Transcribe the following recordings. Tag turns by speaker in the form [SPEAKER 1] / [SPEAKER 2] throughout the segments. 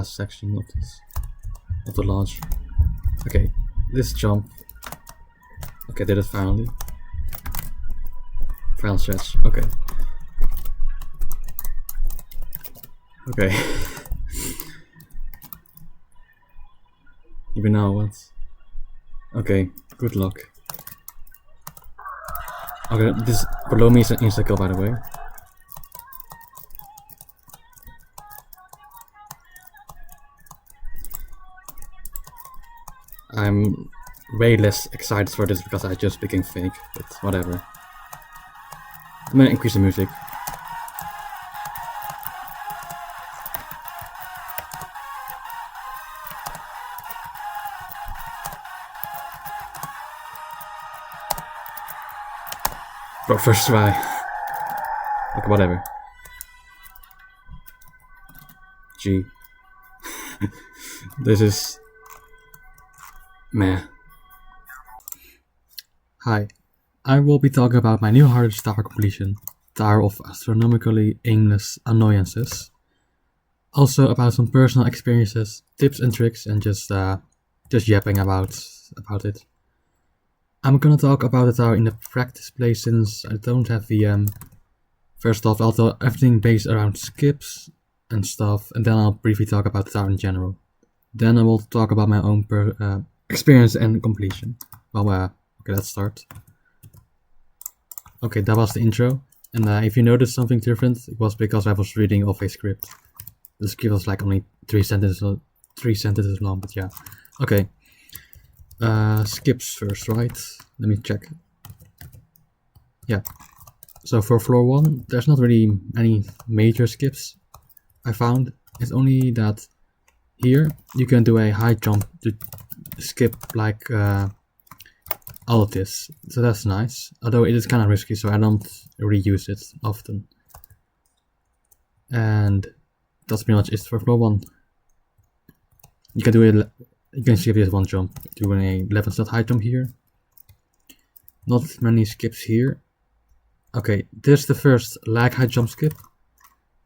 [SPEAKER 1] last section of the launch. Okay, this jump. Okay, did it finally. Final stretch. Okay. Okay. Even now what? Okay, good luck. Okay, this below me is an insta-kill, by the way. I'm way less excited for this because I just became fake, but whatever. I'm gonna increase the music. Bro, first try. Okay, whatever. G. This is... meh. Hi. I will be talking about my new hardest tower completion. Tower of Astronomically Aimless Annoyances. Also about some personal experiences, tips and tricks, and just yapping about it. I'm gonna talk about the tower in the practice play since I don't have VM. First off, I'll tell everything based around skips and stuff, and then I'll briefly talk about the tower in general. Then I will talk about my own experience and completion. Well, okay, let's start. Okay, that was the intro, and if you noticed something different, it was because I was reading off a script. The script was like only 3 sentences long, but yeah. Okay. Skips first, right? Let me check. Yeah. So for floor 1, there's not really any major skips I found. It's only that here you can do a high jump to skip like all of this. So that's nice. Although it is kind of risky, so I don't really use it often. And that's pretty much it for floor 1. You can do it. You can skip this one jump, doing a 11 stat high jump here. Not many skips here. Okay, this is the first lag high jump skip.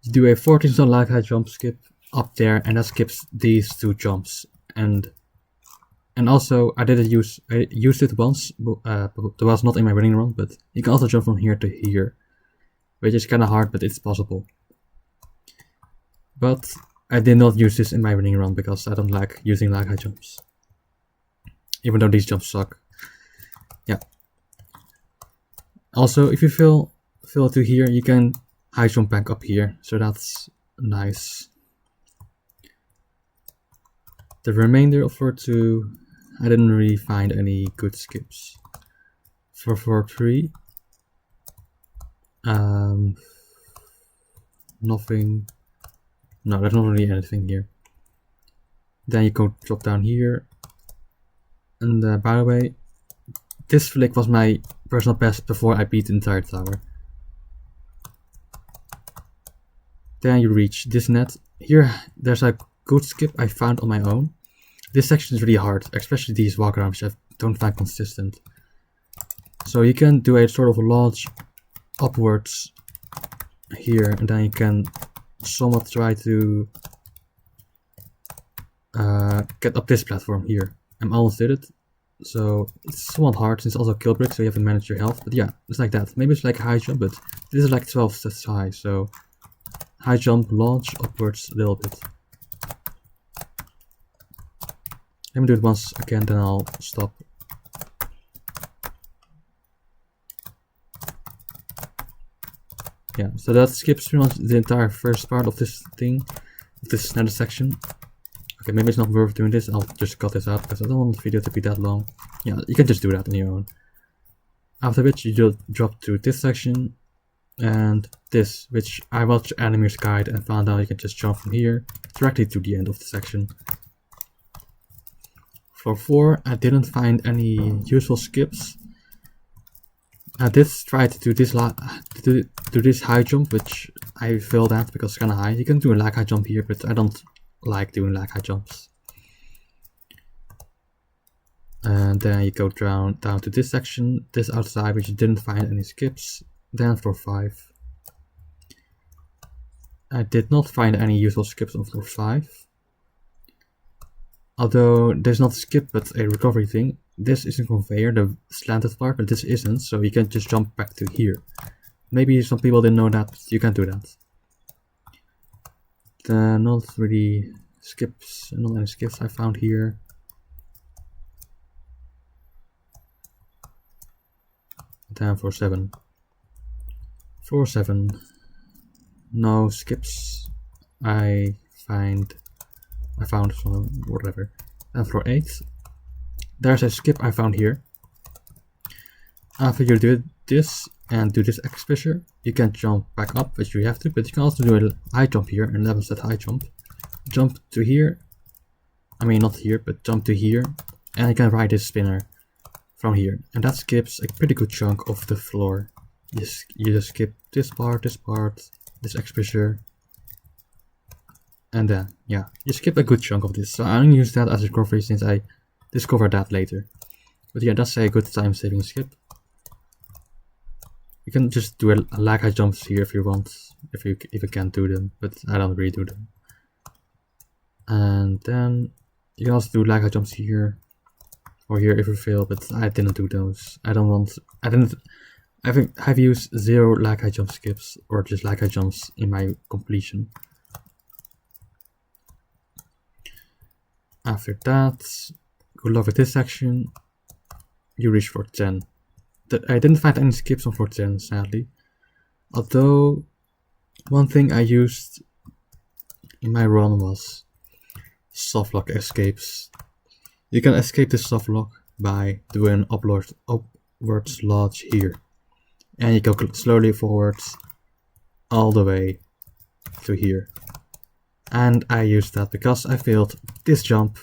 [SPEAKER 1] You do a 14 stat lag high jump skip up there, and that skips these 2 jumps. And also I used it once, but it was not in my running run. But you can also jump from here to here, which is kind of hard, but it's possible. But I did not use this in my running run because I don't like using lag high jumps. Even though these jumps suck. Yeah. Also, if you fail to here, you can high jump back up here. So that's nice. The remainder of floor 2, I didn't really find any good skips. For floor 3, nothing. No, there's not really anything here. Then you go drop down here. And by the way, this flick was my personal best before I beat the entire tower. Then you reach this net. Here, there's a good skip I found on my own. This section is really hard, especially these walkarounds which I don't find consistent. So you can do a sort of launch upwards here, and then you can somewhat try to get up this platform here. I almost did it, so it's somewhat hard since it's also kill brick, so you have to manage your health. But yeah, it's like that. Maybe it's like a high jump, but this is like 12 stats high, so high jump, launch upwards a little bit. Let me do it once again, then I'll stop. Yeah, so that skips pretty much the entire first part of this thing, this nether section. Okay, maybe it's not worth doing this. I'll just cut this out because I don't want the video to be that long. Yeah, you can just do that on your own. After which you just drop to this section and this, which I watched Anime's guide and found out you can just jump from here directly to the end of the section. For 4, I didn't find any useful skips. I did try to do this high jump, which I failed at because it's kind of high. You can do a lag high jump here, but I don't like doing lag high jumps. And then you go down to this section, this outside, which you didn't find any skips. Then floor 5. I did not find any useful skips on floor 5. Although there's not a skip but a recovery thing. This is a conveyor, the slanted part, but this isn't, so you can just jump back to here. Maybe some people didn't know that, but you can do that. Not really skips, not any skips I found here. Then for 7. For 7. No skips. I found some whatever. And for 8. There's a skip I found here. After you do this and do this X fissure, you can jump back up, which you have to, but you can also do a high jump here, and level set high jump. Jump to here. I mean not here, but jump to here, and you can ride this spinner from here, and that skips a pretty good chunk of the floor. You just skip this part, this X fissure, and then yeah, you skip a good chunk of this. So I only use that as a recovery since I discovered that later. But yeah, that's a good time saving skip. You can just do a lag high jumps here if you want, if you can't do them, but I don't really do them. And then you can also do lag high jumps here or here if you fail, but I didn't do those. I've used 0 lag high jump skips or just lag high jumps in my completion. After that, good luck with this section. You reach for 10. I didn't find any skips on 410, sadly. Although, one thing I used in my run was softlock escapes. You can escape this softlock by doing upwards lodge here. And you go slowly forwards all the way to here. And I used that because I failed this jump.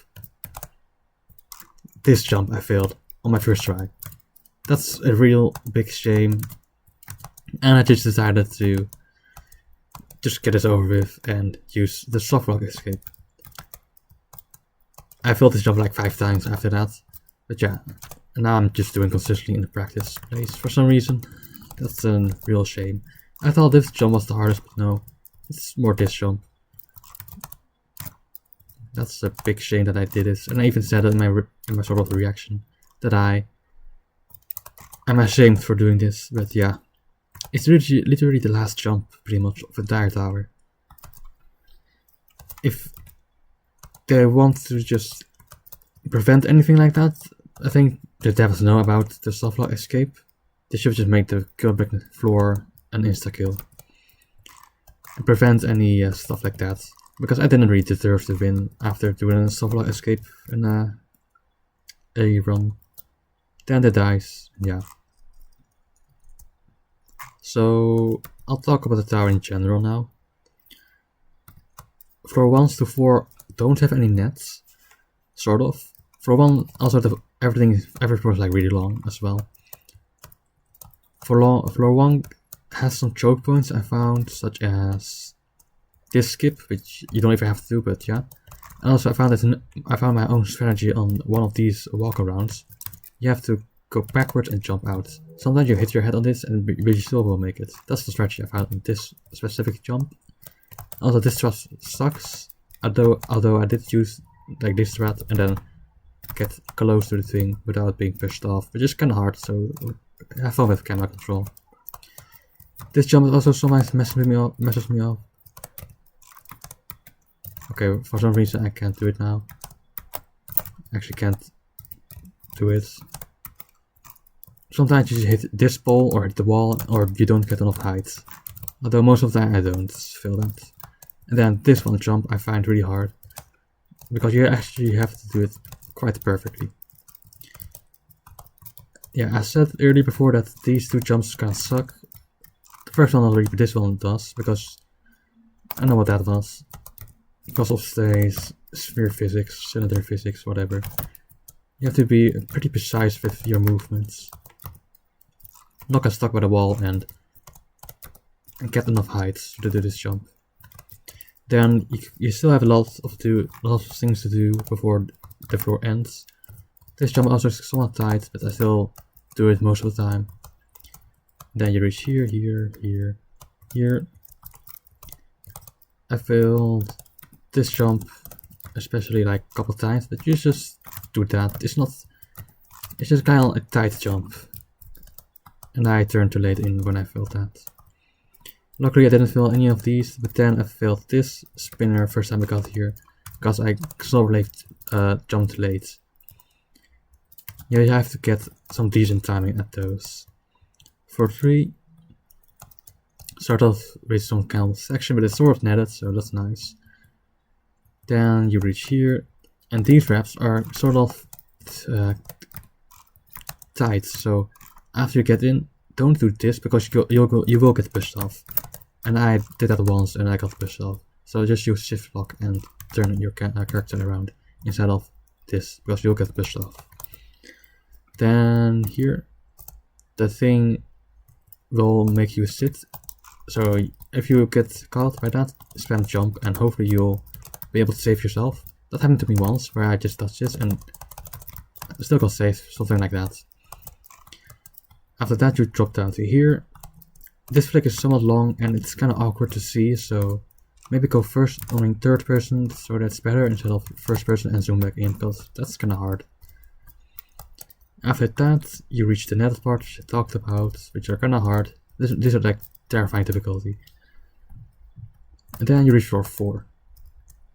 [SPEAKER 1] This jump I failed on my first try. That's a real big shame, and I just decided to just get this over with and use the softlock escape. I failed this jump like 5 times after that, but yeah, and now I'm just doing consistently in the practice place for some reason. That's a real shame. I thought this jump was the hardest, but no, it's more this jump. That's a big shame that I did this, and I even said it in my sort of reaction that I'm ashamed for doing this, but yeah, it's literally the last jump, pretty much, of the entire tower. If they want to just prevent anything like that, I think the devs know about the softlock escape. They should just make the kill brick floor an insta-kill. And prevent any stuff like that, because I didn't really deserve to win after doing a softlock escape in a run. Then they dies, yeah. So I'll talk about the tower in general now. Floor 1 to 4 don't have any nets, sort of. Floor 1 also every floor is like really long as well. Floor 1 has some choke points I found, such as this skip, which you don't even have to do, but yeah. And also I found my own strategy on one of these walkarounds. You have to go backwards and jump out. Sometimes you hit your head on this and you still will make it. That's the strategy I found on this specific jump. Also this strat sucks, although I did use like this strat and then get close to the thing without being pushed off, which is kinda hard, so have fun with camera control. This jump is also sometimes messes me up. Okay, for some reason I can't do it now. Actually can't do it. Sometimes you just hit this pole or hit the wall, or you don't get enough height. Although most of the time I don't feel that. And then this one jump I find really hard, because you actually have to do it quite perfectly. Yeah, I said earlier before that these 2 jumps kinda suck. The first one already, but this one does, because I know what that was. Because of the sphere physics, cylinder physics, whatever. You have to be pretty precise with your movements. Not get stuck by the wall and get enough height to do this jump. Then you still have a lot of things to do before the floor ends. This jump also is somewhat tight, but I still do it most of the time. Then you reach here, here. I failed this jump especially like a couple times, but you just do that. It's just kind of a tight jump. And I turned too late in when I failed that. Luckily I didn't fail any of these, but then I failed this spinner first time I got here, because I jumped late. Yeah, you have to get some decent timing at those. For 3, start off with some kind of section, but it's sort of netted, so that's nice. Then you reach here, and these wraps are sort of tight, so after you get in, don't do this because you will get pushed off. And I did that once and I got pushed off. So just use shift lock and turn your character around instead of this, because you'll get pushed off. Then here, the thing will make you sit. So if you get caught by that, spam jump and hopefully you'll be able to save yourself. That happened to me once where I just touched this and still got saved, something like that. After that you drop down to here. This flick is somewhat long and it's kind of awkward to see, so maybe go first on third person so that's better instead of first person and zoom back in, because that's kind of hard. After that you reach the netted part which I talked about, which are kind of hard. These are like terrifying difficulty. And then you reach floor 4.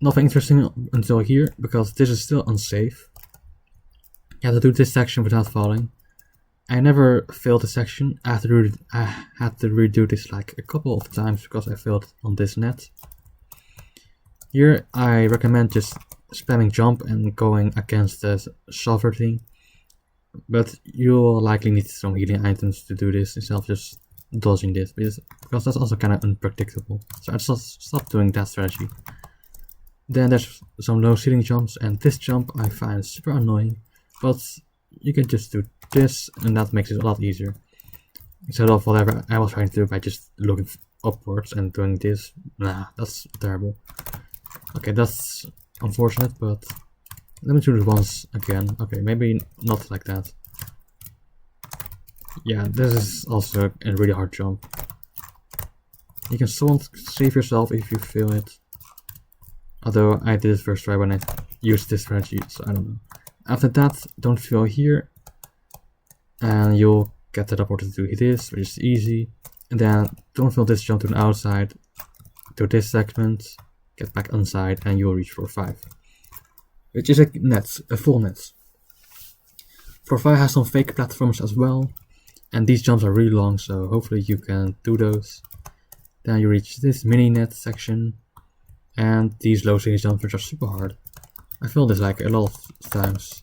[SPEAKER 1] Nothing interesting until here, because this is still unsafe. You have to do this section without falling. I never failed a section. I had to redo this like a couple of times because I failed on this net. Here I recommend just spamming jump and going against the shoulder thing. But you'll likely need some healing items to do this instead of just dodging this, because that's also kind of unpredictable. So I just stopped doing that strategy. Then there's some low ceiling jumps, and this jump I find super annoying, but you can just do this and that makes it a lot easier. Instead of whatever I was trying to do by just looking upwards and doing this. Nah, that's terrible. Okay, that's unfortunate, but let me do this once again. Okay, maybe not like that. Yeah, this is also a really hard jump. You can somewhat save yourself if you fail it. Although I did it first try when I used this strategy, so I don't know. After that, don't fail here. And you'll get teleported to this, which is easy. And then don't fail this jump to the outside. Do this segment, get back inside, and you'll reach floor 5. Which is a full net. Floor 5 has some fake platforms as well. And these jumps are really long, so hopefully you can do those. Then you reach this mini net section. And these low ceiling jumps which are super hard. I failed this like a lot of times.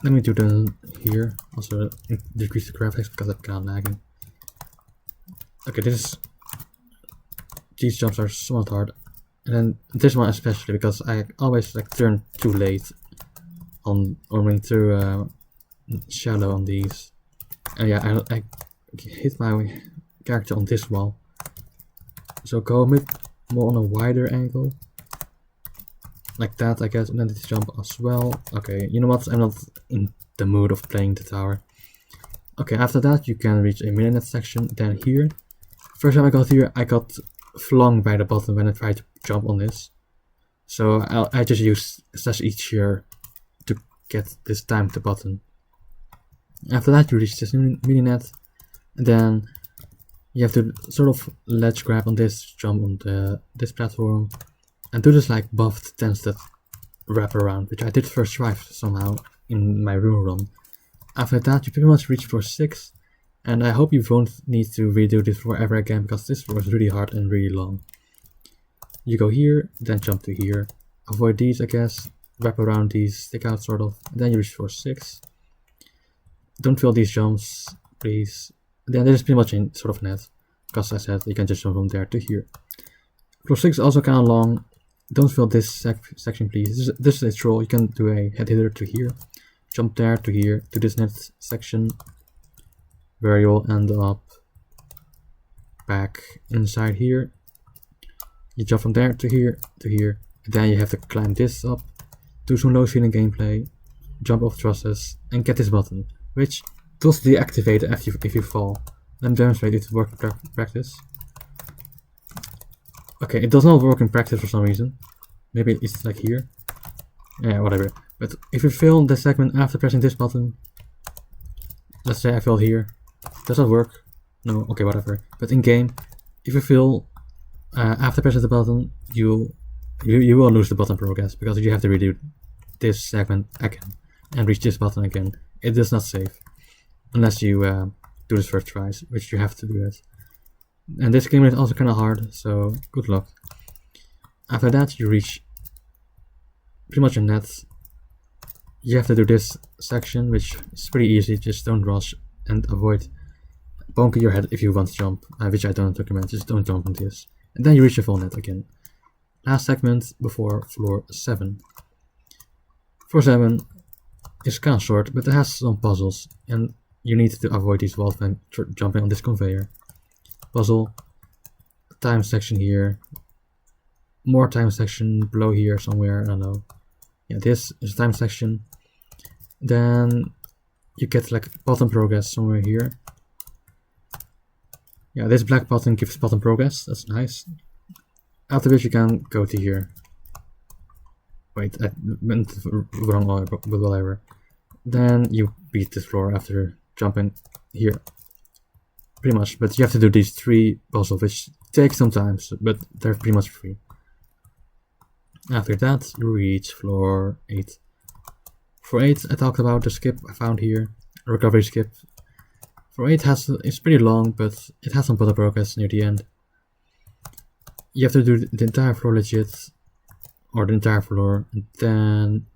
[SPEAKER 1] Let me do them here. Also decrease the graphics because I'm kind of lagging. Okay, these jumps are somewhat hard. And then this one especially because I always like turn too late on going through shallow on these. And yeah, I hit my character on this wall. So go a bit more on a wider angle. Like that, I guess, and then this jump as well. Okay, you know what? I'm not in the mood of playing the tower. Okay, after that, you can reach a mini-net section. Then here, first time I got here, I got flung by the bottom when I tried to jump on this. So I just used slash each here to get this time to button. After that, you reach this mini-net, and then you have to sort of ledge grab on this, jump on this platform. And do this like buffed tense wrap around, which I did first try somehow in my room run. After that, you pretty much reach floor 6, and I hope you won't need to redo this floor ever again because this floor is really hard and really long. You go here, then jump to here. Avoid these, I guess. Wrap around these, stick out sort of. And then you reach floor 6. Don't fail these jumps, please. Then this is pretty much in sort of net, because I said you can just jump from there to here. Floor 6 is also kind of long. Don't fail this section, please. This is a troll. You can do a head hitter to here, jump there to here, to this next section, where you'll end up back inside here. You jump from there to here, and then you have to climb this up, do some low ceiling gameplay, jump off trusses, and get this button, which does deactivate if you fall. Let me demonstrate it works in practice. Okay, it does not work in practice for some reason. Maybe it's like here. Yeah, whatever. But if you fill the segment after pressing this button, let's say I fill here, does that work? No, okay, whatever. But in game, if you fill after pressing the button, you will lose the button progress because you have to redo this segment again and reach this button again. It does not save unless you do this first tries, which you have to do it. And this game is also kind of hard, so good luck. After that, you reach pretty much a net. You have to do this section, which is pretty easy. Just don't rush and avoid bonking your head if you want to jump, which I don't recommend. Just don't jump on this. And then you reach the full net again. Last segment before floor 7. Floor 7 is kind of short, but it has some puzzles, and you need to avoid these walls when jumping on this conveyor. Puzzle, time section here, more time section below here somewhere, I don't know. Yeah, this is time section. Then you get like button progress somewhere here. Yeah, this black button gives button progress, that's nice. After which you can go to here. Wait, I went the wrong order, but whatever. Then you beat this floor after jumping here. Pretty much, but you have to do these 3 puzzles, which take some time, but they're pretty much free. After that, you reach floor 8. Floor 8, I talked about the skip I found here, a recovery skip. Floor 8 it's pretty long, but it has some button progress near the end. You have to do the entire floor legit, or the entire floor, and then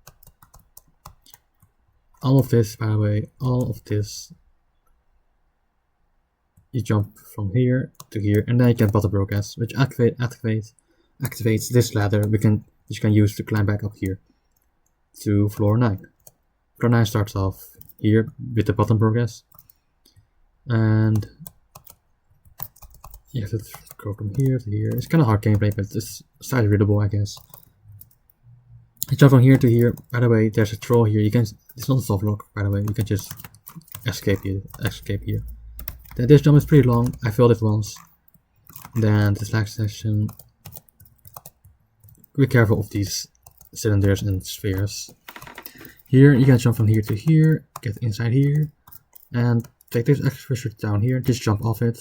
[SPEAKER 1] all of this, by the way, all of this, you jump from here to here, and then you get button progress, which activates this ladder which you can use to climb back up here to floor 9. Floor 9 starts off here with the button progress, and you have to go from here to here. It's kind of hard gameplay, but it's slightly readable, I guess. You jump from here to here. By the way, there's a troll here. It's not a softlock, by the way. You can just escape here. Then this jump is pretty long. I failed it once. Then this last section. Be careful of these cylinders and spheres. Here you can jump from here to here, get inside here, and take this extra shirt down here. Just jump off it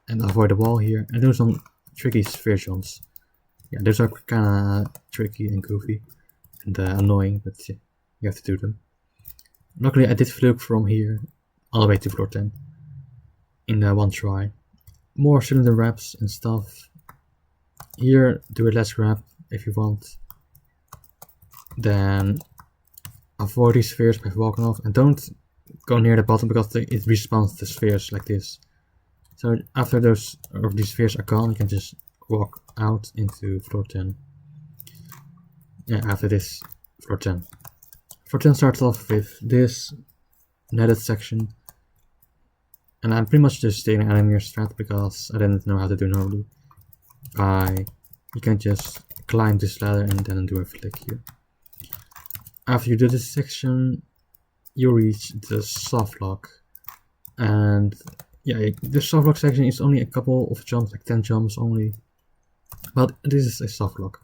[SPEAKER 1] and avoid the wall here, and do some tricky sphere jumps. Yeah, those are kind of tricky and goofy and annoying, but yeah, you have to do them. Luckily, I did fluke from here all the way to floor 10 in one try. More cylinder wraps and stuff. Here, do a less wrap if you want. Then avoid these spheres by walking off, and don't go near the bottom because it respawns the spheres like this. So after these spheres are gone, you can just walk out into floor 10. Yeah, after this, floor 10. Floor 10 starts off with this netted section, and I'm pretty much just taking an enemy strat because I didn't know how to do normally. You can just climb this ladder and then do a flick here. After you do this section, you reach the softlock, and yeah, the softlock section is only a couple of jumps, like 10 jumps only, but this is a softlock.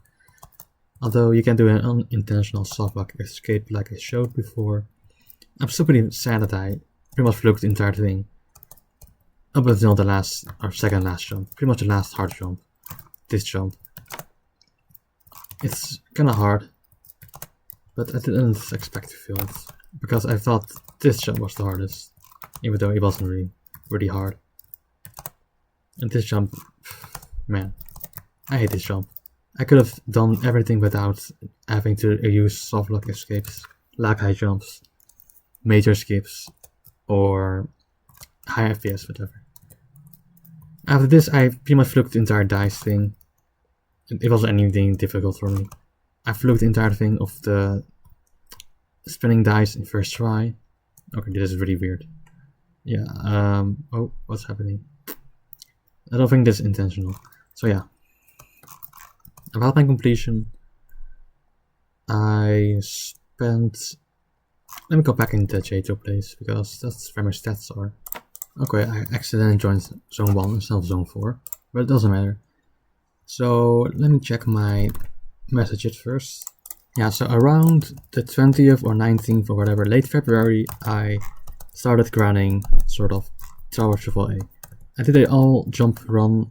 [SPEAKER 1] Although you can do an unintentional softlock escape like I showed before. I'm still pretty sad that I pretty much fluked the entire thing up until the last or second last jump, pretty much the last hard jump. This jump. It's kinda hard, but I didn't expect to fail it because I thought this jump was the hardest, even though it wasn't really hard. And this jump, man, I hate this jump. I could have done everything without having to use softlock escapes, lag high jumps, major skips, or high FPS, whatever. After this, I pretty much fluked the entire dice thing. It wasn't anything difficult for me. I fluked the entire thing of the spinning dice in first try. Okay, this is really weird. Yeah, oh, what's happening? I don't think this is intentional. So yeah. About my completion, I spent... Let me go back into the J2 place, because that's where my stats are. Okay, I accidentally joined zone 1 instead of zone 4, but it doesn't matter. So let me check my message it first. Yeah, so around the 20th or 19th or whatever, late February, I started grinding sort of towards ToAAA. I did a all jump run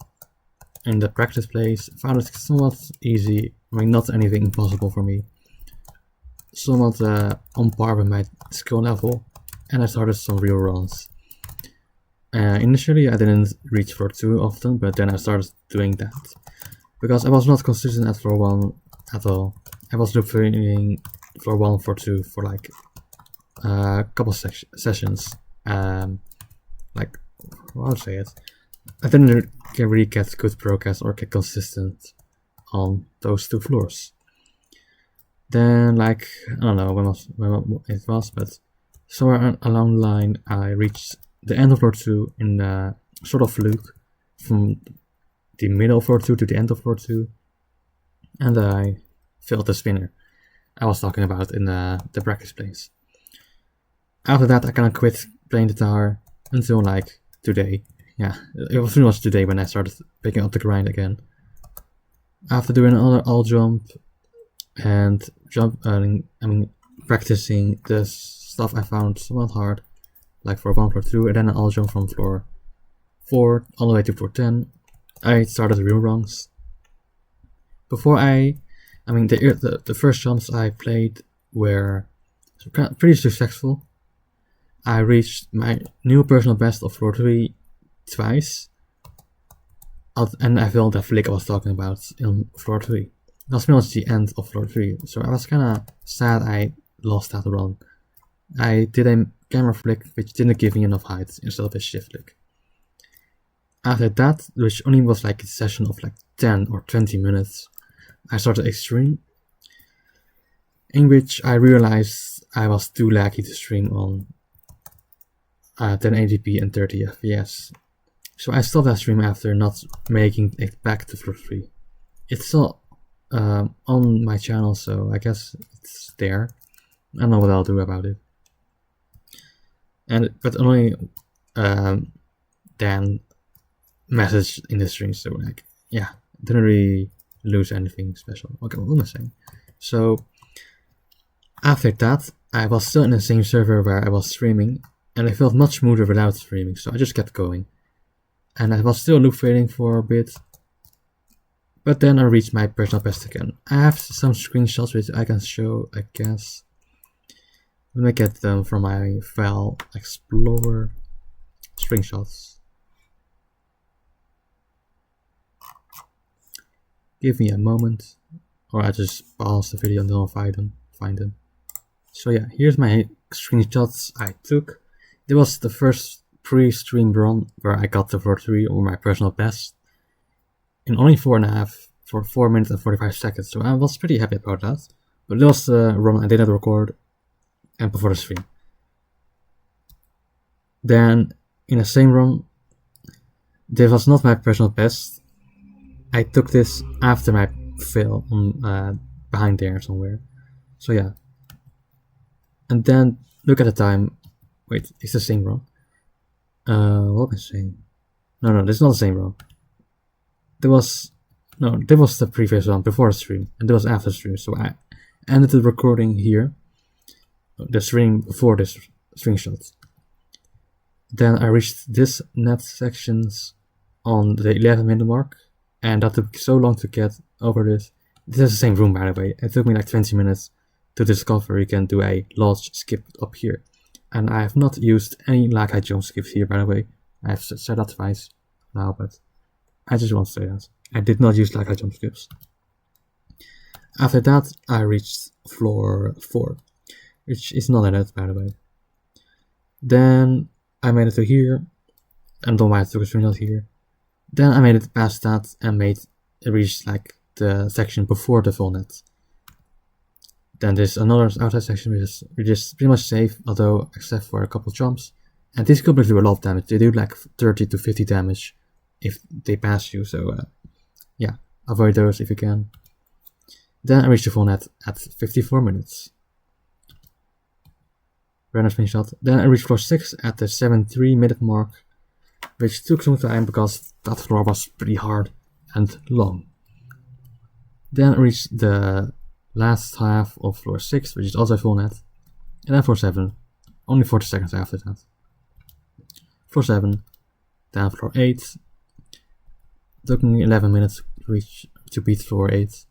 [SPEAKER 1] in the practice place, found it somewhat easy, I mean not anything impossible for me, somewhat on par with my skill level, and I started some real runs. Initially I didn't reach floor 2 often, but then I started doing that, because I was not consistent at floor 1 at all. I was looping floor 1, floor 2 for like a couple sessions, like, how to say it, I didn't really get good progress or get consistent on those 2 floors. Then, like, I don't know when it was, but somewhere along the line I reached the end of floor 2 in a sort of fluke from the middle of floor 2 to the end of floor 2, and I failed the spinner I was talking about in the practice place. After that I kind of quit playing the tower until like today. Yeah, it was pretty much today when I started picking up the grind again. After doing another all jump and practicing the stuff I found somewhat hard, like floor 1, floor 2, and then an all jump from floor 4 all the way to floor 10, I started real rungs. Before the first jumps I played were pretty successful. I reached my new personal best of floor 3 twice, and I failed that flick I was talking about in floor 3. That was pretty much the end of floor 3, so I was kinda sad I lost that run. I did a camera flick which didn't give me enough height instead of a shift flick. After that, which only was like a session of like 10 or 20 minutes, I started Extreme, in which I realized I was too laggy to stream on 1080p and 30 FPS. So I stopped that stream after not making it back to floor 3. It's still on my channel, so I guess it's there. I don't know what I'll do about it. But only Dan messaged in the stream, so like, yeah, didn't really lose anything special. Okay, what am I saying? So after that, I was still in the same server where I was streaming, and I felt much smoother without streaming, so I just kept going. And I was still loop fading for a bit, but then I reached my personal best again. I have some screenshots which I can show, I guess. Let me get them from my file explorer. Screenshots. Give me a moment, or I just pause the video until I find them. So yeah, here's my screenshots I took. It was the first pre-stream run where I got the floor 3 or my personal best in only 4 minutes and 45 seconds, so I was pretty happy about that. But it was the run I didn't record and before the stream. Then in the same run, this was not my personal best. I took this after my fail on behind there somewhere. So yeah. And then look at the time. Wait, it's the same run. What am I saying? No, this is not the same run. There was the previous one before the stream, and there was after the stream. So I ended the recording here, the stream before this screenshot. Then I reached this net sections on the 11-minute mark, and that took so long to get over this. This is the same room, by the way. It took me like 20 minutes to discover you can do a large skip up here. And I have not used any lag height jump skips here, by the way. I have said that twice now, but I just want to say that. I did not use lag height jump skips. After that, I reached floor 4, which is not a net, by the way. Then I made it to here, and don't mind I took a screenshot here. Then I made it past that and reached like the section before the full net. Then there's another outside section which is pretty much safe, although except for a couple jumps. And these couplers do a lot of damage. They do like 30 to 50 damage if they pass you, so yeah, avoid those if you can. Then I reached the full net at 54 minutes. Random screenshot. Then I reached floor 6 at the 7-3 minute mark, which took some time because that floor was pretty hard and long. Then reach the last half of floor 6, which is also full net. And then floor 7, only 40 seconds after that. Floor 7, then floor 8. Took me 11 minutes to beat floor 8.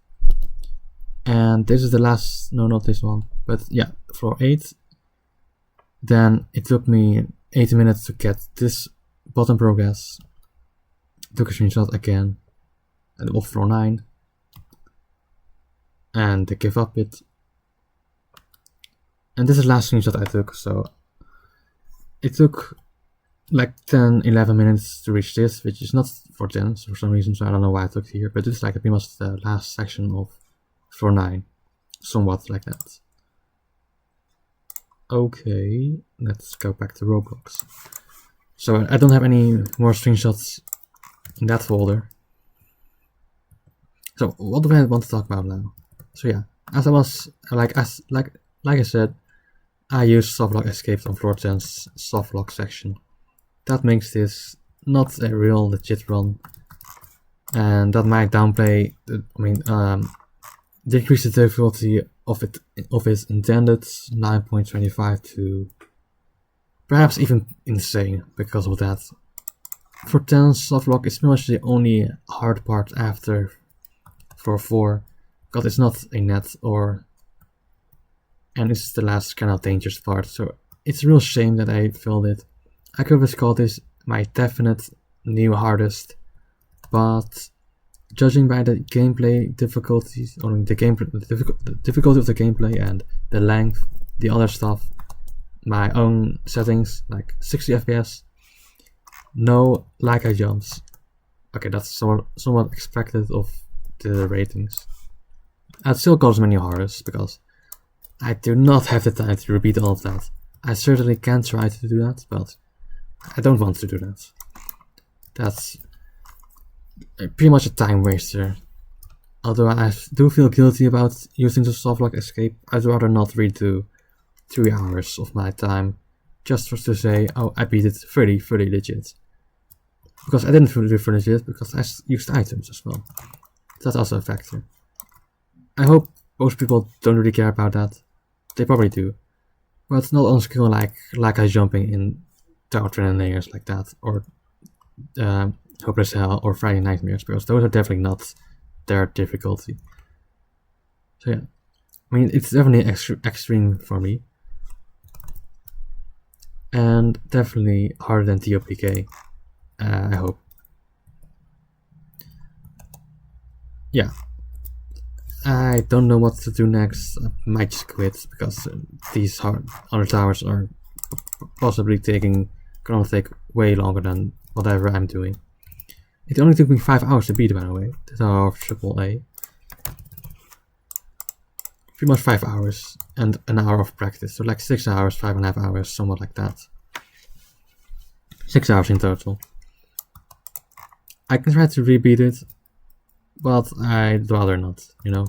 [SPEAKER 1] And this is the last, no, not this one, but yeah, floor 8. Then it took me 80 minutes to get this bottom progress. Took a screenshot again of floor 9. And I give up it. And this is the last screenshot I took, so it took like 10-11 minutes to reach this, which is not for 10 for some reason, so I don't know why I took it here, but it's like pretty much the last section of floor 9, somewhat like that. Okay, let's go back to Roblox. So I don't have any more screenshots in that folder. So what do I want to talk about now? So yeah, as I was like I said, I used softlock escapes on floor 10's softlock section. That makes this not a real legit run, and that might downplay, decrease the difficulty of its intended 9.25 to perhaps even insane because of that. For 10, softlock is pretty much the only hard part after floor 4, because it's not a net and it's the last kind of dangerous part, so it's a real shame that I failed it. I could have called this my definite new hardest, but judging by the gameplay difficulties, or the difficulty of the gameplay and the length, the other stuff, my own settings, like 60 FPS, no lag jumps. Okay, that's somewhat expected of the ratings. I'd still call this my new hardest, because I do not have the time to repeat all of that. I certainly can try to do that, but I don't want to do that. That's pretty much a time waster. Although I do feel guilty about using the softlock escape, I'd rather not redo 3 hours of my time just for to say, oh, I beat it fully legit. Because I didn't fully do fully legit, because I used items as well. That's also a factor. I hope most people don't really care about that. They probably do. But not on skill like I jumping in Tower Train layers like that, or Hopeless Hell or Friday Nightmares, because those are definitely not their difficulty. So yeah, I mean, it's definitely extreme for me, and definitely harder than ToAAA, I hope. Yeah, I don't know what to do next. I might just quit, because these other towers are possibly gonna take way longer than whatever I'm doing. It only took me 5 hours to beat, by the way, the tower of AAA. Pretty much 5 hours and an hour of practice, so like 6 hours, 5.5 hours, somewhat like that. 6 hours in total. I can try to rebeat it, but I'd rather not, you know.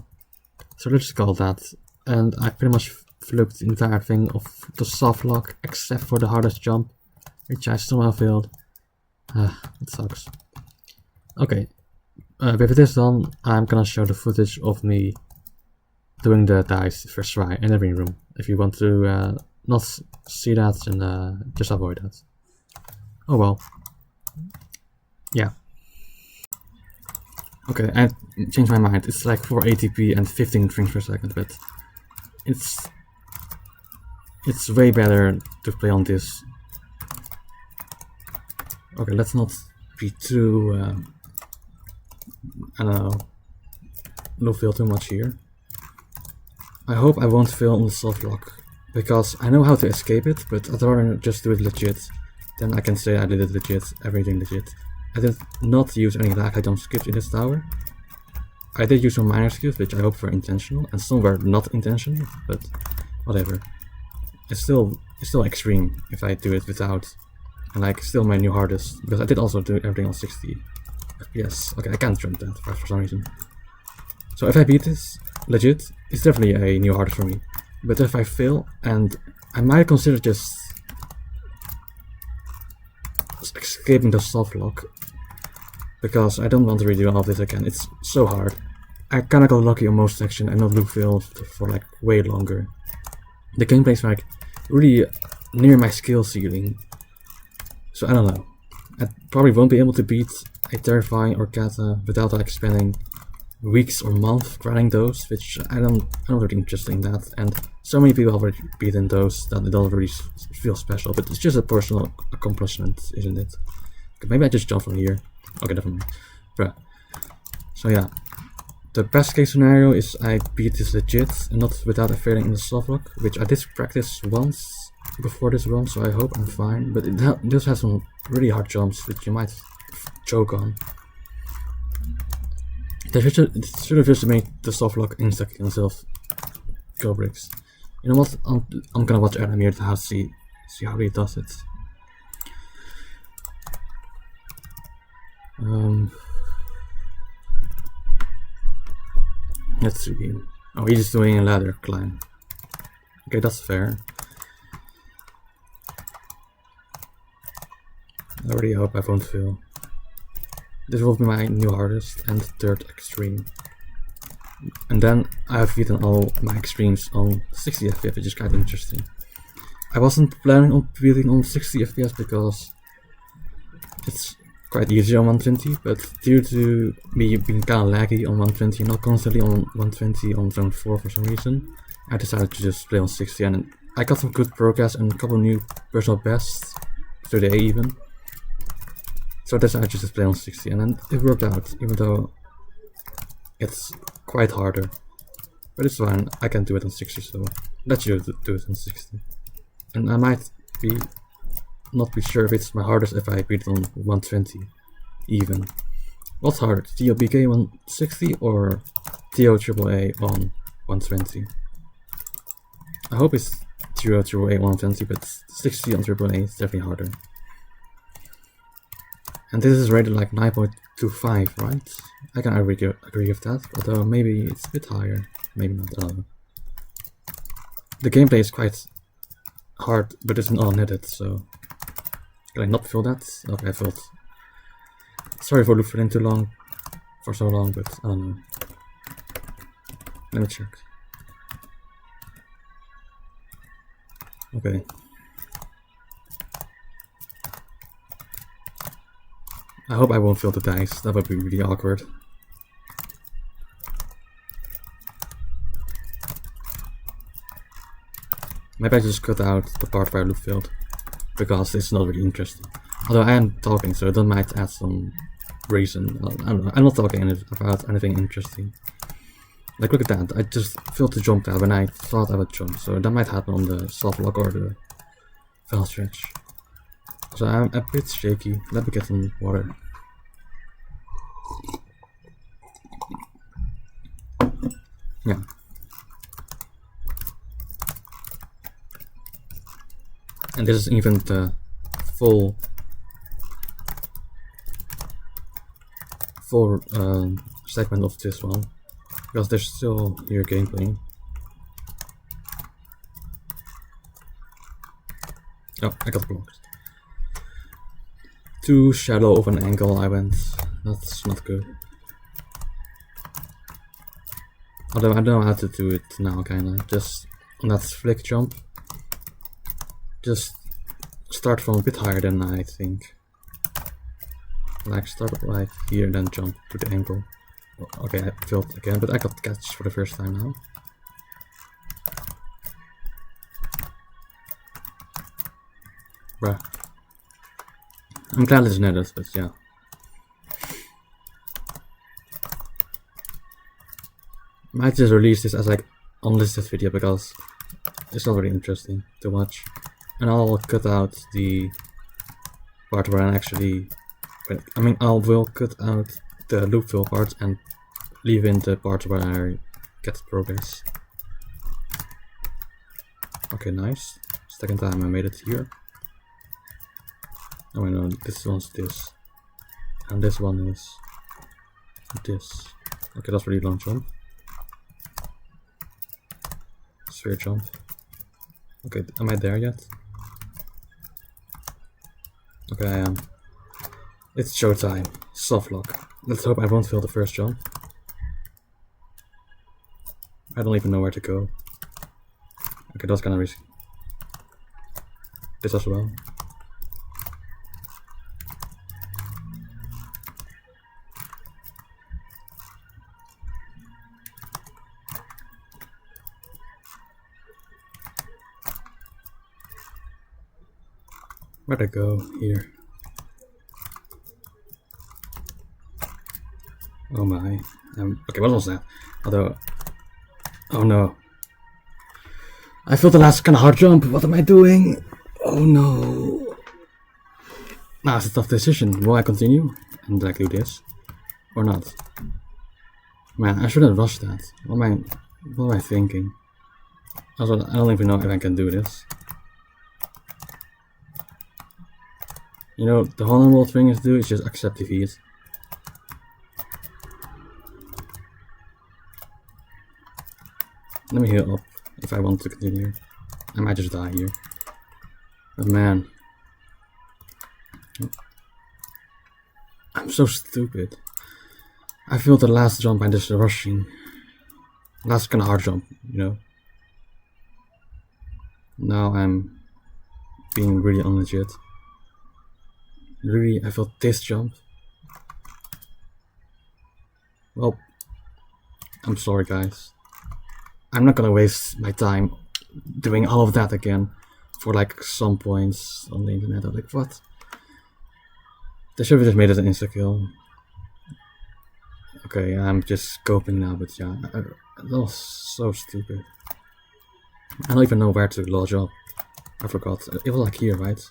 [SPEAKER 1] So let's just call that. And I pretty much fluked the entire thing of the softlock, except for the hardest jump, which I somehow failed. It sucks. Okay, with this done, I'm gonna show the footage of me doing the dice first try in the winroom. If you want to not see that, then just avoid that. Oh well. Yeah. Okay, I changed my mind. It's like 480p and 15 frames per second, but it's way better to play on this. Okay, let's not be too I don't know, no fail too much here. I hope I won't fail on the softlock, because I know how to escape it, but I'd rather just do it legit. Then I can say I did it legit, everything legit. I did not use any lag jump skips in this tower. I did use some minor skips, which I hope were intentional, and some were not intentional, but whatever. It's still extreme if I do it without, and like still my new hardest, because I did also do everything on 60 FPS. Okay, I can't jump that for some reason. So if I beat this legit, it's definitely a new hardest for me. But if I fail, and I might consider just escaping the softlock, because I don't want to redo all of this again. It's so hard. I kinda got lucky on most sections and not loop fail for like way longer. The gameplay's like really near my skill ceiling. So I don't know. I probably won't be able to beat a terrifying Orcata without like spending weeks or months grinding those, which I'm not really interested in that. And so many people have already beaten those that it doesn't really feel special, but it's just a personal accomplishment, isn't it? Okay, maybe I just jump from here. Okay, never mind. Bruh. So yeah. The best case scenario is I beat this legit and not without a failing in the softlock, which I did practice once before this run, so I hope I'm fine. But it does have some really hard jumps which you might choke on. It should have just made the softlock insta kill instead of go bricks. You know what? I'm gonna watch Adam here to see how he does it. Let's see. Oh, he's just doing a ladder climb. Okay, that's fair. I already hope I won't fail. This will be my new hardest and third extreme. And then I have beaten all my extremes on 60 FPS, which is kind of interesting. I wasn't planning on beating on 60 FPS because it's quite easy on 120, but due to me being kind of laggy on 120, not constantly on 120 on zone 4 for some reason, I decided to just play on 60, and I got some good progress and a couple new personal bests, today even. So I decided to just play on 60, and then it worked out, even though it's quite harder. But it's fine, I can do it on 60, so let's do it on 60. And I might not be sure if it's my hardest if I beat it on 120 even. What's harder, TOBK on 60 or ToAAA on 120? I hope it's ToAAA 120, but 60 on AAA is definitely harder. And this is rated like 9.25, right? I can agree with that, although maybe it's a bit higher, maybe not. I don't know. The gameplay is quite hard, but it's not netted, so can I not feel that? Okay, I felt. Sorry for looping for so long, but I don't know. Let me check. Okay. I hope I won't fail the dice, that would be really awkward. Maybe I just cut out the part where I loop failed, because it's not really interesting. Although I am talking, so that might add some reason. I don't know, I'm not talking about anything interesting. Like, look at that, I just failed to jump there when I thought I would jump, so that might happen on the soft lock or the fell stretch. So I'm a bit shaky. Let me get some water. Yeah. And this is even the full segment of this one, because there's still here gameplay. Oh, I got blocked. Too shallow of an angle I went. That's not good. Although I know how to do it now, kinda. Just on that flick jump. Just start from a bit higher than I think. Like start right here, then jump to the angle. Okay, I failed again, but I got catch for the first time now. Bruh. I'm glad it's netted, but yeah. Might just release this as like unlisted video because it's not really interesting too much. And I'll cut out the part where I actually, I mean I will cut out the loop fill part and leave in the part where I get progress. Okay, nice. Second time I made it here. Oh no, this one's this. And this one is this. Okay, that's really long jump. Sphere jump. Okay, am I there yet? Okay, I am. It's showtime. Soft lock. Let's hope I won't fail the first jump. I don't even know where to go. Okay, that's kinda risky. This as well. Where'd I go? Here. Oh my. Okay, what was that? Although... Oh no. I failed the last kind of hard jump. What am I doing? Oh no. Now it's a tough decision. Will I continue and like do this? Or not? Man, I shouldn't rush that. What am I thinking? Also, I don't even know if I can do this. You know, the whole world thing is to do is just accept defeat. Let me heal up if I want to continue. I might just die here. But man. I'm so stupid. I feel the last jump I'm just rushing. Last kind of hard jump, you know. Now I'm being really unlegit. Really, I felt this jump. Well, I'm sorry guys. I'm not gonna waste my time doing all of that again for like some points on the internet. I'm like, what? They should have just made it an insta-kill. Okay, I'm just scoping now, but yeah, that was so stupid. I don't even know where to lodge up. I forgot. It was like here, right?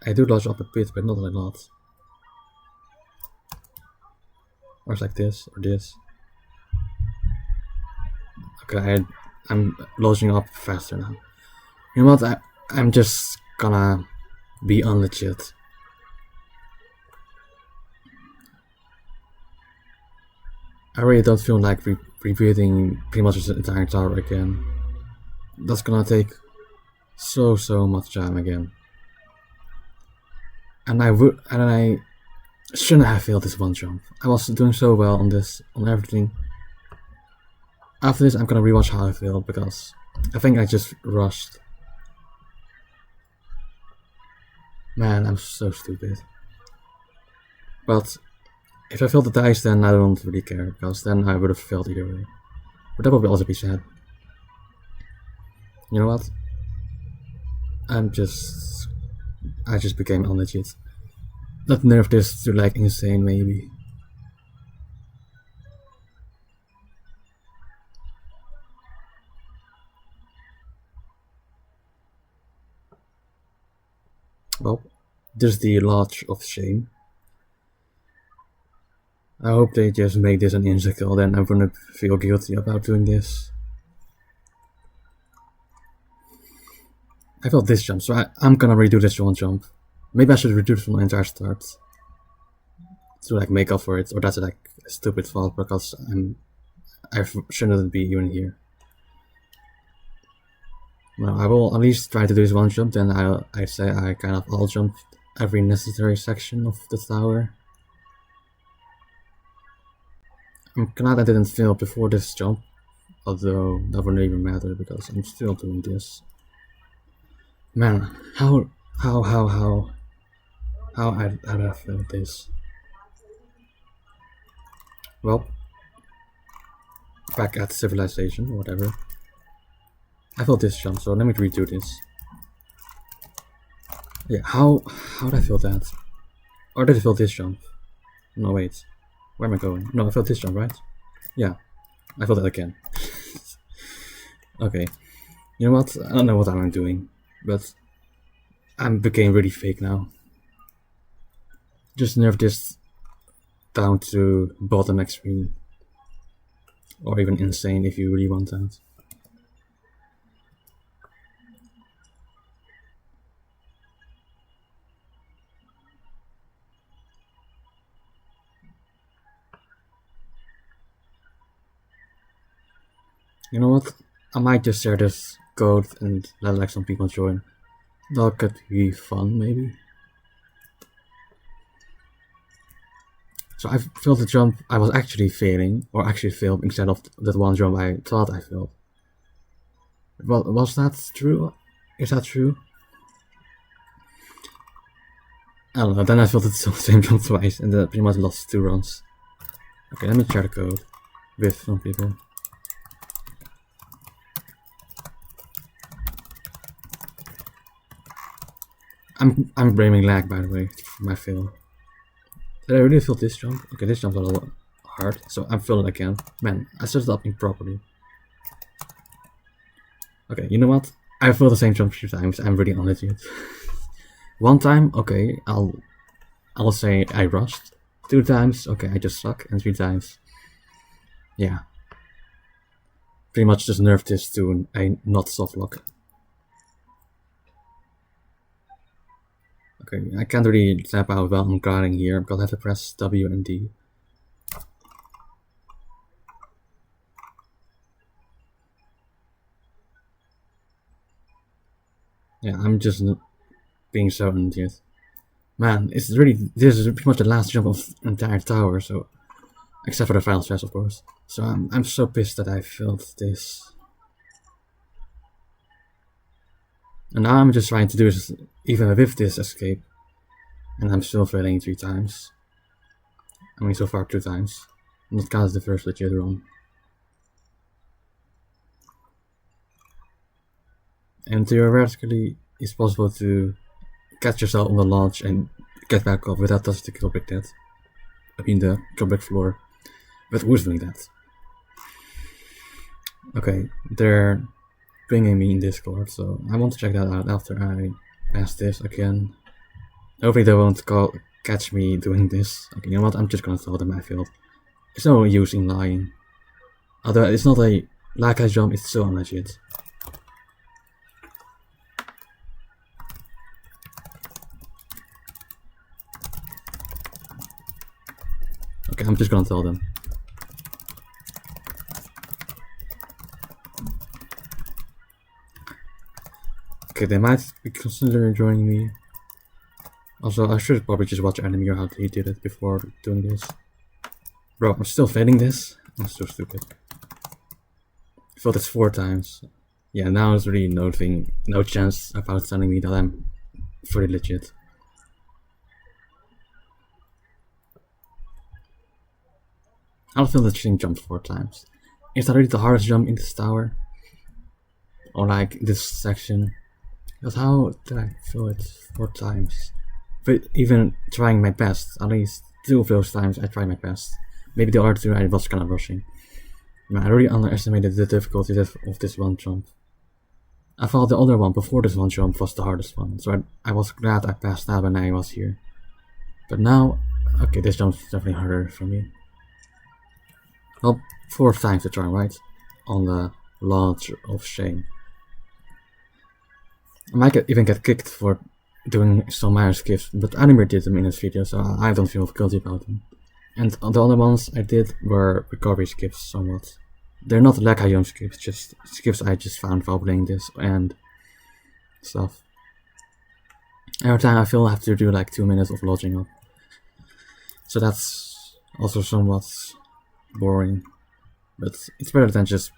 [SPEAKER 1] I do lodge up a bit, but not a lot. Or it's like this, or this. Okay, I'm lodging up faster now. You know what? I'm just gonna be unlegit. I really don't feel like rebuilding pretty much the entire tower again. That's gonna take so much time again. And I shouldn't have failed this one jump. I was doing so well on this, on everything. After this, I'm gonna rewatch how I failed because I think I just rushed. Man, I'm so stupid. But if I failed the dice, then I don't really care because then I would have failed either way. But that would also be sad. You know what? I just became unlegit. Let's nerf this to like insane maybe. Well, this is the lodge of shame. I hope they just make this an insta-kill, then I'm gonna feel guilty about doing this. I failed this jump, so I'm gonna redo this one jump. Maybe I should redo it from the entire start to like make up for it, or that's like a stupid fault because I shouldn't be even here. Well, I will at least try to do this one jump, then I say I kind of all jump every necessary section of the tower. I'm glad I didn't fail before this jump, although that wouldn't even matter because I'm still doing this. Man, how I'd have failed this. Well, back at civilization or whatever. I failed this jump, so let me redo this. Yeah, how did I fail that? Or did I fail this jump? No, wait. Where am I going? No, I failed this jump, right? Yeah, I failed that again. Okay, you know what? I don't know what I'm doing, but I became really fake now. Just nerf this down to bottom extreme. Or even insane if you really want that. You know what? I might just share this code and let like some people join. That could be fun, maybe. So I failed the jump I was actually failing, or actually failed instead of that one jump I thought I failed. Well, was that true? Is that true? I don't know, then I failed the same jump twice and then pretty much lost 2 runs. Okay, let me try the code with some people. I'm blaming lag, by the way, for my fail. Did I really fail this jump? Okay, this jump's a little hard, so I'm failing again. Man, I started upping properly. Okay, you know what? I failed the same jump 3 times. I'm really unlegit. One time, okay, I'll say I rushed. 2 times, okay, I just suck, and 3 times, yeah. Pretty much just nerfed this to a not softlock. Okay, I can't really tap out while I'm guarding here because I have to press W and D. Yeah, I'm just being so unlegit. Man, this is pretty much the last jump of the entire tower, so except for the final stress, of course. So I'm so pissed that I failed this. And now I'm just trying to do this even with this escape. And I'm still failing 3 times. I mean, so far 2 times. Not counting the first legit run. And theoretically, it's possible to catch yourself on the launch and get back up without touching the killbrick dead. I mean the killbrick floor. But who's doing that? Okay, they're pinging me in Discord, so I want to check that out after I pass this again. Hopefully they won't catch me doing this. Okay, you know what? I'm just gonna tell them I failed. There's no use in lying. Although it's not a like I jump, it's so unlegit. Okay, I'm just gonna tell them. Okay, they might be considering joining me. Also, I should probably just watch anime or how he did it before doing this. Bro, I'm still failing this? I'm so stupid. I failed this 4 times. Yeah, now there's really no chance about telling me that I'm fully legit. I'll fail the same jump 4 times. Is that really the hardest jump in this tower? Or like this section? Because how did I fail it 4 times? But even trying my best, at least 2 of those times I tried my best. Maybe the other 2 I was kind of rushing. Man, I really underestimated the difficulty of this one jump. I thought the other one before this one jump was the hardest one, so I was glad I passed that when I was here. But now, okay, this jump's definitely harder for me. Well, 4 times to try, right? On the launch of shame. I might even get kicked for doing some minor skips, but Anime did them in his video, so I don't feel guilty about them. And the other ones I did were recovery skips somewhat. They're not lag jump skips, just skips I just found while playing this and stuff. Every time I feel I have to do like 2 minutes of lodging up. So that's also somewhat boring. But it's better than just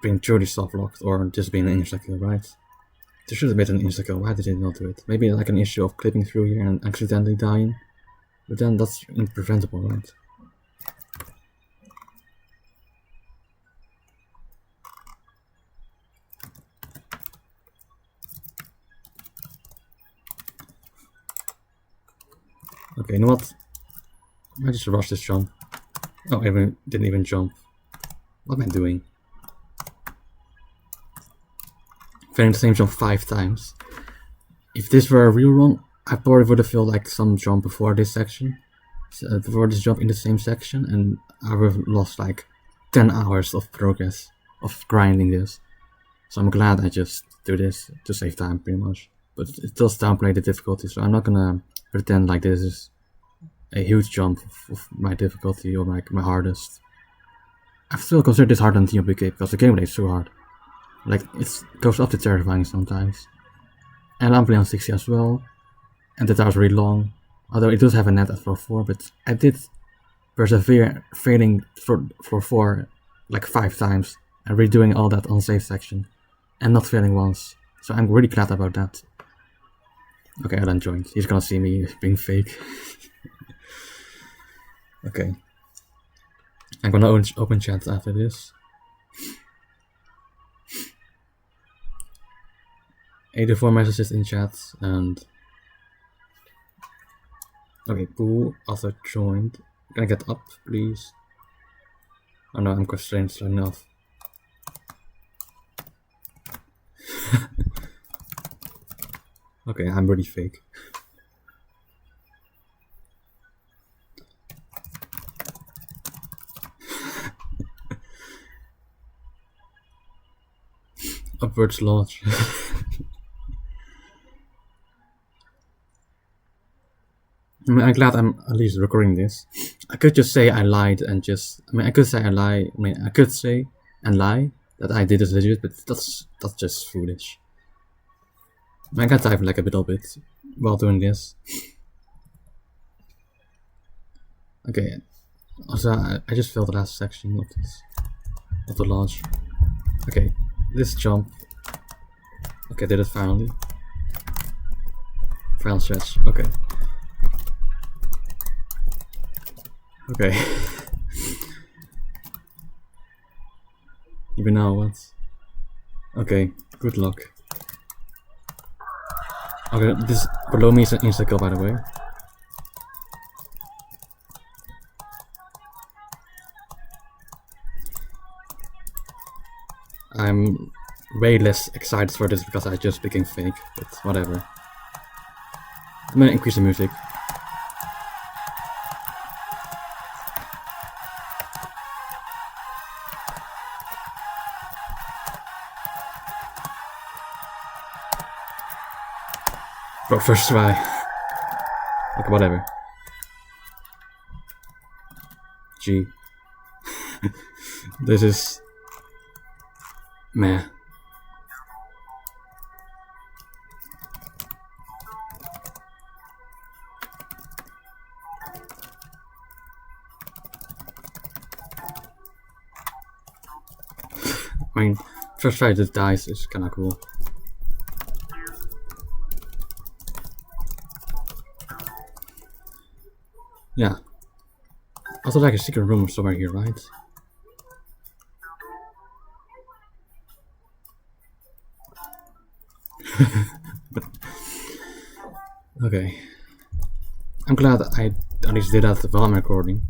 [SPEAKER 1] being truly soft-locked or just being an insta-kill, right? There should have been an insta-kill, why did they not do it? Maybe like an issue of clipping through here and accidentally dying. But then that's impreventable, right? Okay, you know what? I just rushed this jump. Oh, I didn't even jump. What am I doing? Failing the same jump 5 times. If this were a real run, I probably would have felt like some jump before this section. Before this jump in the same section, and I would have lost like 10 hours of progress of grinding this. So I'm glad I just do this to save time pretty much. But it does downplay the difficulty, so I'm not gonna pretend like this is a huge jump of my difficulty or my hardest. I still consider this harder than ToAAA because the gameplay is so hard. Like, it goes up to terrifying sometimes. And I'm playing on 60 as well. And the tower's really long. Although it does have a net at floor 4, but I did failing for 4 like 5 times and redoing all that on save section and not failing once. So I'm really glad about that. Okay, Alan joined. He's gonna see me being fake. Okay. I'm gonna open chat after this. 84 messages in chat and... Okay, Pooh also joined. Can I get up, please? Oh no, I'm constrained enough. Okay, I'm really fake. Upwards launch. I mean, I'm glad I'm at least recording this. I could just say I lied and just... I mean, I could say I lie... I mean, I could say and lie that I did this legit, but that's just foolish. I mean, I can type like a little bit while doing this. Okay. Also, I just failed the last section of this. Of the launch. Okay. This jump. Okay, did it finally. Final stretch. Okay. Okay. Even now what? Okay, good luck. Okay, this below me is an insta-kill, by the way. I'm way less excited for this because I just became fake, but whatever. I'm gonna increase the music. Bro, first try. Okay, whatever. G. This is... meh. I mean, first try just dies is kinda cool. Yeah. Also like a secret room somewhere here, right? Okay. I'm glad I at least did that while I'm recording.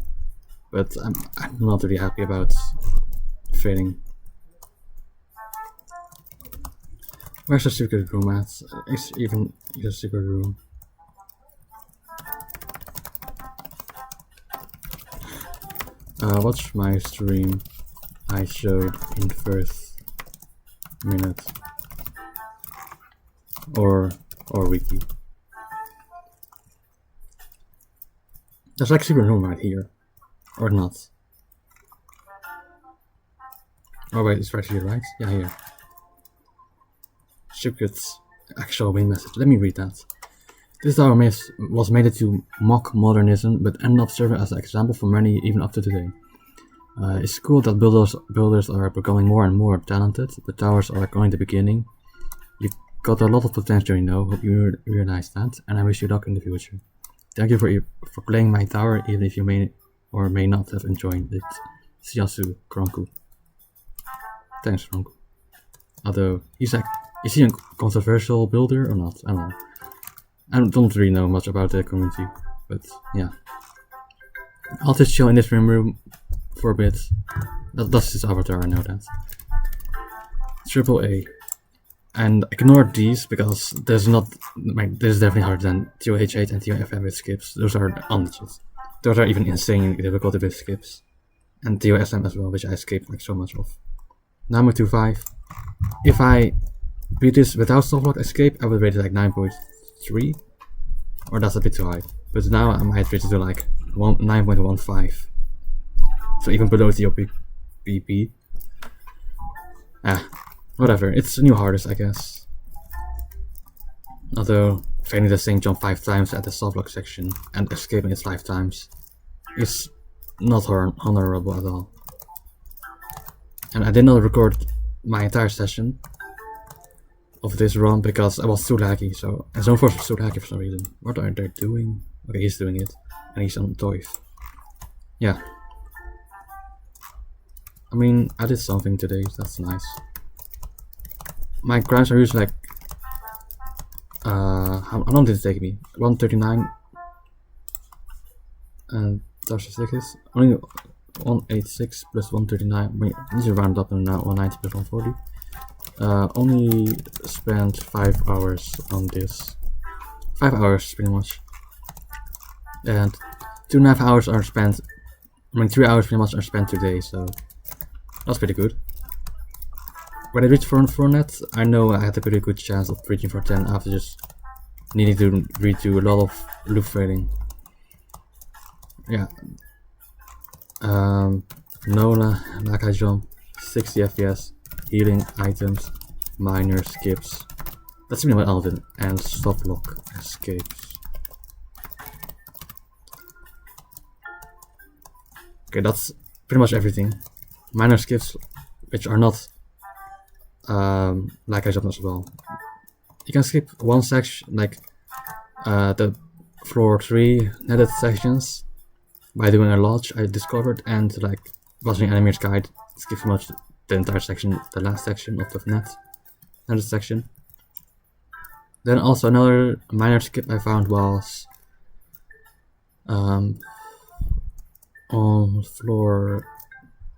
[SPEAKER 1] But I'm not really happy about failing. Where's the secret room at? Is even a secret room? Watch my stream I showed in first minute. Or wiki. There's like secret room right here. Or not. Oh wait, it's right here, right? Yeah, here. Secrets actual main message. Let me read that. This tower was made to mock modernism, but ended up serving as an example for many even up to today. It's cool that builders are becoming more and more talented. The towers are only the beginning. You've got a lot of potential, you know. Hope you realize that, and I wish you luck in the future. Thank you for playing my tower, even if you may or may not have enjoyed it. Siyasu Kronku. Thanks, Kronku. Although he's like, is he a controversial builder or not? I don't know. I don't really know much about the community, but yeah. I'll just chill in this room for a bit. That's his avatar, I know that. ToAAA. And ignore these because there's not, like, this is definitely harder than ToH8 and ToFM with skips. Those are unlegit. Those are even insane difficult with skips. And ToSM as well, which I escaped like so much of. Now I'm at 2.5. If I beat this without softlock escape, I would rate it like 9.3. Or that's a bit too high. But now I might rate it to like 9.15. So even below TOPP. Whatever, it's the new hardest, I guess. Although, failing the same jump 5 times at the softlock section and escaping it 5 times is not honorable at all. And I did not record my entire session of this run because I was too laggy, so and Zone Force was too laggy for some reason. What are they doing? Okay, he's doing it. And he's on toys. Yeah. I mean, I did something today, that's nice. My grinds are usually like how long did it take me? 139 and that's is only 186 plus 139. I mean, this is round up and now 190 plus 140. Only spent 5 hours on this. 5 hours pretty much. And 2.5 hours are spent. I mean, 3 hours pretty much are spent today, so that's pretty good. When I reached for net, I know I had a pretty good chance of reaching for 10 after just needing to redo a lot of loop failing. Yeah. Nola, like I jump, 60 FPS, healing items, minor skips. That's really my Alvin, and softlock escapes. Okay, that's pretty much everything. Minor skips, which are not like I jump as well. You can skip one section, like the floor 3 netted sections, by doing a lodge I discovered, and like watching Anime's guide, skip pretty much the entire section, the last section of the netted section. Then also another minor skip I found was on floor,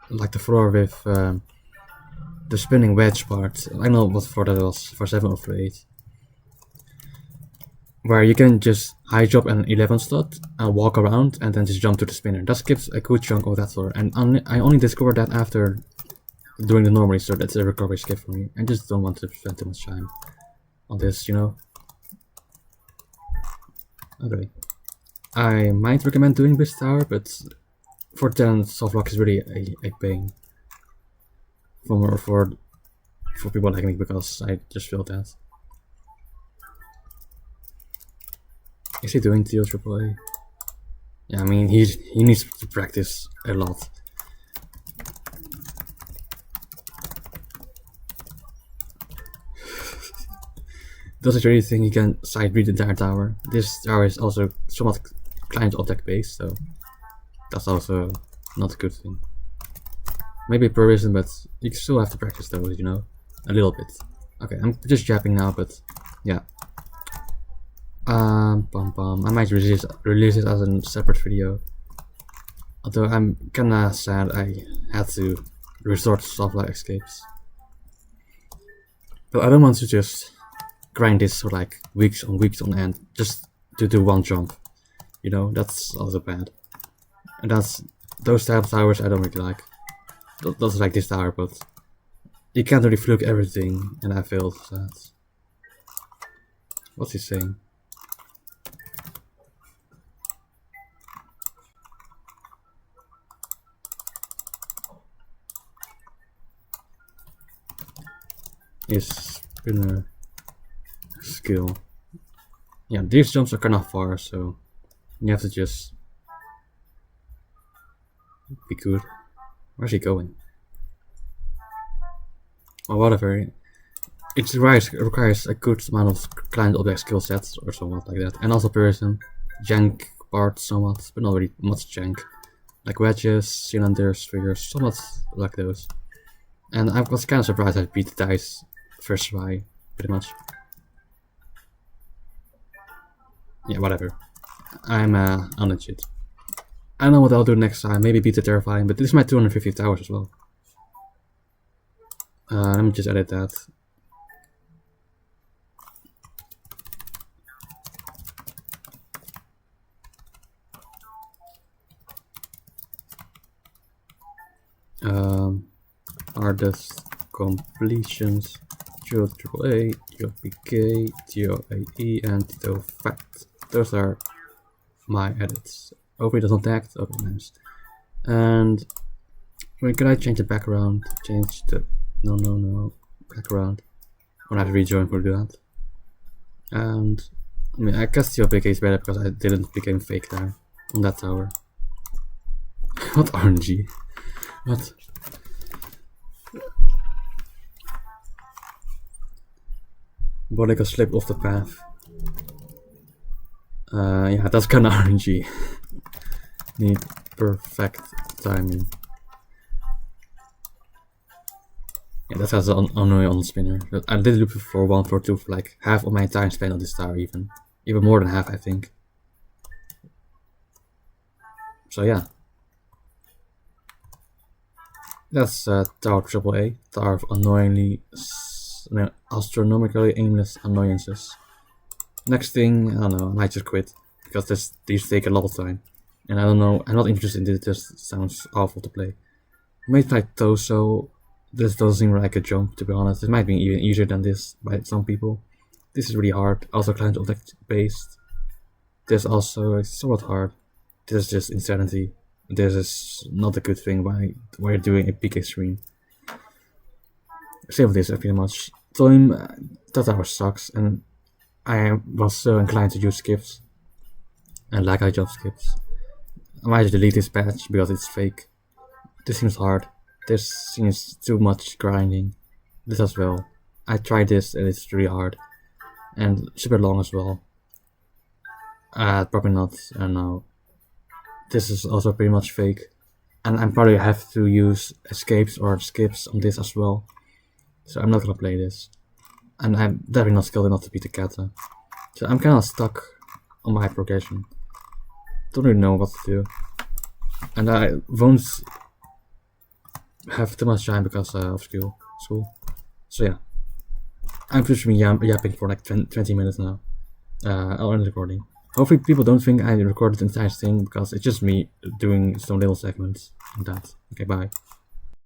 [SPEAKER 1] like the floor with the spinning wedge part. I don't know what floor that was, for 7 or for 8. Where you can just high jump an 11 slot and walk around and then just jump to the spinner. That skips a good chunk of that floor, and I only discovered that after doing the normally, so that's a recovery skip for me. I just don't want to spend too much time on this, you know. Okay. I might recommend doing this tower, but for 10 softlock is really a pain. For people like me, because I just feel that. Is he doing ToAAA? Yeah, I mean he needs to practice a lot. Does it really think he can side read the entire tower? This tower is also somewhat client object based, so that's also not a good thing. Maybe per reason, but you still have to practice those, you know, a little bit. Okay, I'm just yapping now, but yeah. I might release it as a separate video. Although I'm kinda sad I had to resort to softlock escapes. But I don't want to just grind this for like weeks on end just to do one jump. You know, that's also bad. And those type of towers I don't really like. Those like this tower, but you can't really fluke everything, and I failed that. What's he saying? Is spinner skill. Yeah, these jumps are kind of far, so you have to just be good. Where's he going? Or whatever. It requires a good amount of client object skill sets or somewhat like that, and also person jank parts somewhat, but not really much jank. Like wedges, cylinders, figures, somewhat like those. And I was kind of surprised I beat the dice first try, pretty much. Yeah, whatever. I'm unlegit. I don't know what I'll do next time, maybe beat the terrifying, but this is my 250 towers as well. Let me just edit that. Hardest completions, ToAAA, ToPK, ToAE, and ToFact. Those are my edits. Hopefully it doesn't tag. Okay, nice. And wait, can I change the background? Change the no background. When I have to rejoin for that. And I mean, I guess ToPK is better because I didn't become fake there on that tower. What RNG? What? But I got slipped off the path. Yeah, that's kinda RNG. Need perfect timing. Yeah, that has an annoying on the spinner. But I did loop for 1 for 2 for like half of my time spent on this tower even. Even more than half, I think. So yeah. That's Tower AAA, Tower of Astronomically Aimless Annoyances. Next thing, I don't know, I might just quit, because these take a lot of time. And I don't know, I'm not interested in this, it just sounds awful to play. I might try ToAAA, this doesn't seem like a jump, to be honest. It might be even easier than this by some people. This is really hard, also client object based. This also is somewhat hard. This is just insanity. This is not a good thing why you're doing a peak extreme. Same with this, pretty much. Time, that tower sucks, and I was so inclined to use skips. And like I job skips. I might delete this patch because it's fake. This seems hard. This seems too much grinding. This as well. I tried this and it's really hard. And super long as well. Probably not, I don't know. This is also pretty much fake. And I probably have to use escapes or skips on this as well. So I'm not gonna play this. And I'm definitely not skilled enough to beat the kata. So I'm kinda stuck on my progression. Don't really know what to do. And I won't have too much time because of school. So yeah. I'm just been yapping for like 20 minutes now. I'll end the recording. Hopefully people don't think I recorded the entire thing because it's just me doing some little segments and that. Okay, bye.